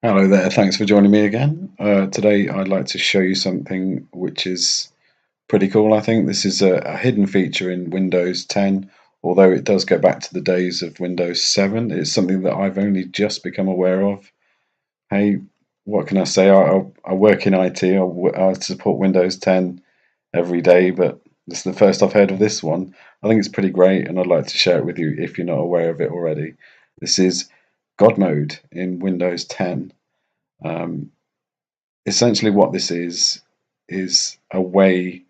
Hello there, thanks for joining me again. Today I'd like to show you something which is pretty cool, I think. This is a hidden feature in Windows 10, although it does go back to the days of Windows 7. It's something that I've only just become aware of. Hey, what can I say? I work in IT, I support Windows 10 every day, but this is the first I've heard of this one. I think it's pretty great, and I'd like to share it with you if you're not aware of it already. This is GodMode in Windows 10. Um, Essentially, what this is a way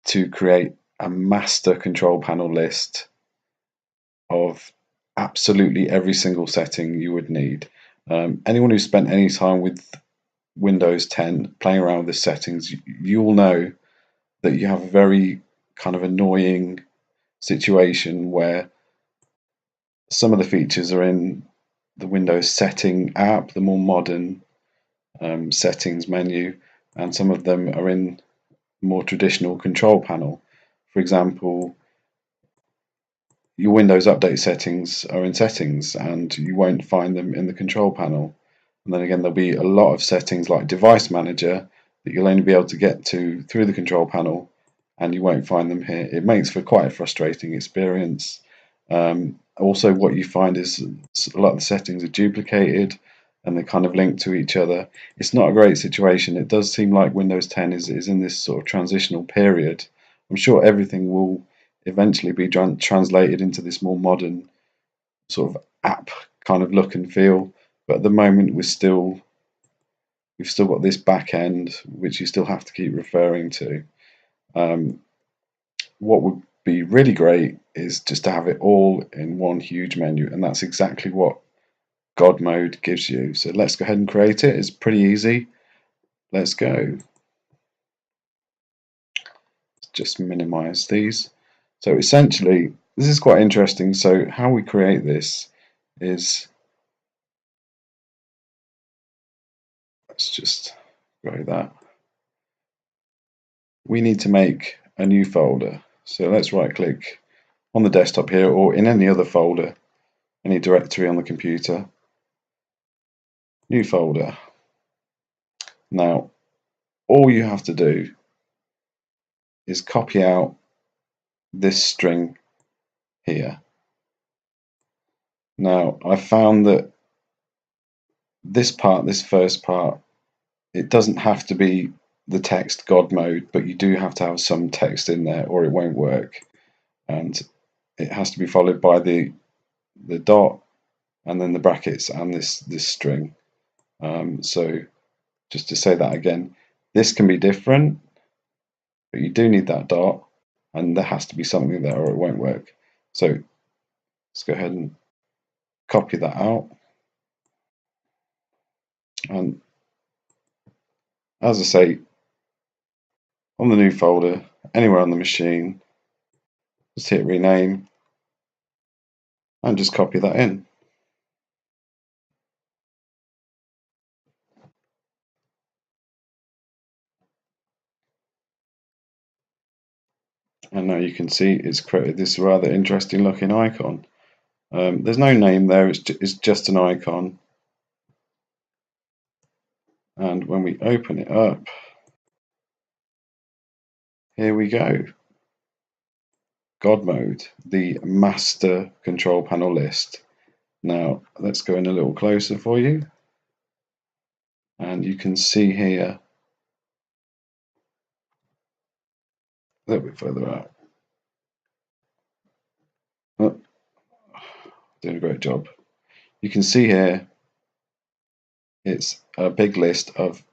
to create a master control panel list of absolutely every single setting you would need. Anyone who's spent any time with Windows 10 playing around with the settings, you'll know that you have a very kind of annoying situation where some of the features are in the Windows setting app, the more modern settings menu, and some of them are in more traditional control panel. For example, your Windows Update settings are in settings and you won't find them in the control panel. And then again, there'll be a lot of settings like Device Manager that you'll only be able to get to through the control panel and you won't find them here. It makes for quite a frustrating experience. Also, what you find is a lot of the settings are duplicated and they kind of link to each other. It's not a great situation. It does seem like Windows 10 is in this sort of transitional period. I'm sure everything will eventually be translated into this more modern sort of app kind of look and feel. But at the moment, we've still got this back end which you still have to keep referring to. Um, what would be really great is just to have it all in one huge menu, and that's exactly what GodMode gives you. So let's go ahead and create it. It's pretty easy. Let's go. Just minimize these. So essentially, this is quite interesting. So how we create this is, let's just go that. We need to make a new folder. So let's right click on the desktop here or in any other folder, any directory on the computer. New folder. Now, all you have to do is copy out this string here. Now, I found that this part, this first part, it doesn't have to be the text God mode, but you do have to have some text in there or it won't work. And it has to be followed by the dot and then the brackets and this string. So just to say that again, this can be different, but you do need that dot and there has to be something there or it won't work. So let's go ahead and copy that out. And as I say, on the new folder, anywhere on the machine, just hit rename and just copy that in. And now you can see it's created this rather interesting looking icon. There's no name there, it's just an icon. And when we open it up, here we go. God mode, the master control panel list. Now let's go in a little closer for you. And you can see here, a little bit further out. Oh, doing a great job. You can see here, it's a big list of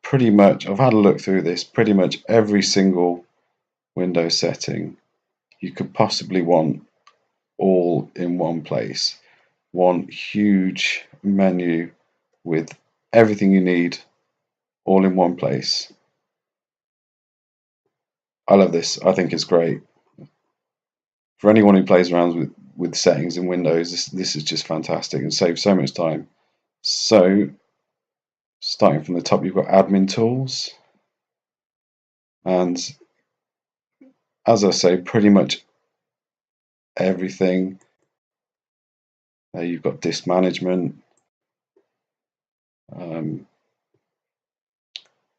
pretty much, I've had a look through this, pretty much every single Windows setting you could possibly want all in one place. One huge menu with everything you need all in one place. I love this. I think it's great. For anyone who plays around with settings in Windows, this is just fantastic and saves so much time. So, starting from the top, you've got admin tools. And as I say, pretty much everything. You've got disk management,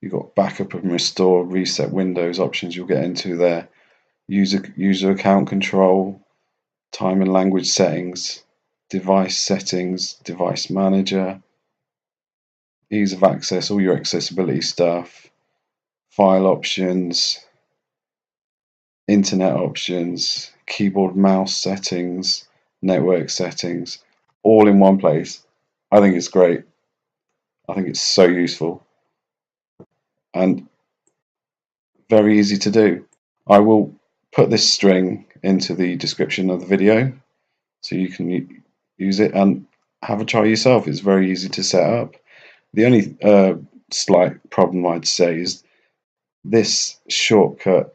You've got backup and restore, reset Windows options you'll get into there, user account control, time and language settings, device manager, ease of access, all your accessibility stuff, file options, internet options, keyboard mouse settings, network settings, all in one place. I think it's great. I think it's so useful and very easy to do. I will put this string into the description of the video so you can use it and have a try yourself. It's very easy to set up. The only slight problem I'd say is this shortcut,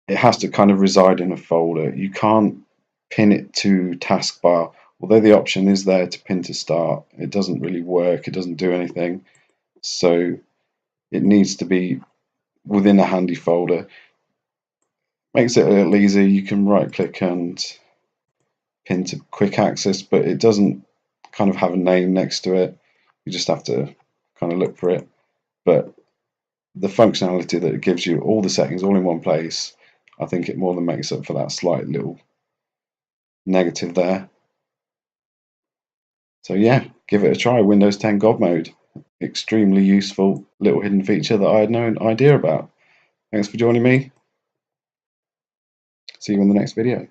it has to kind of reside in a folder. You can't pin it to taskbar. Although the option is there to pin to start, it doesn't really work. It doesn't do anything. So it needs to be within a handy folder. Makes it a little easier. You can right click and pin to quick access, but it doesn't kind of have a name next to it. You just have to kind of look for it. But the functionality that it gives you, all the settings all in one place, I think it more than makes up for that slight little negative there. So yeah, give it a try. Windows 10 GodMode. Extremely useful little hidden feature that I had no idea about. Thanks for joining me. See you in the next video.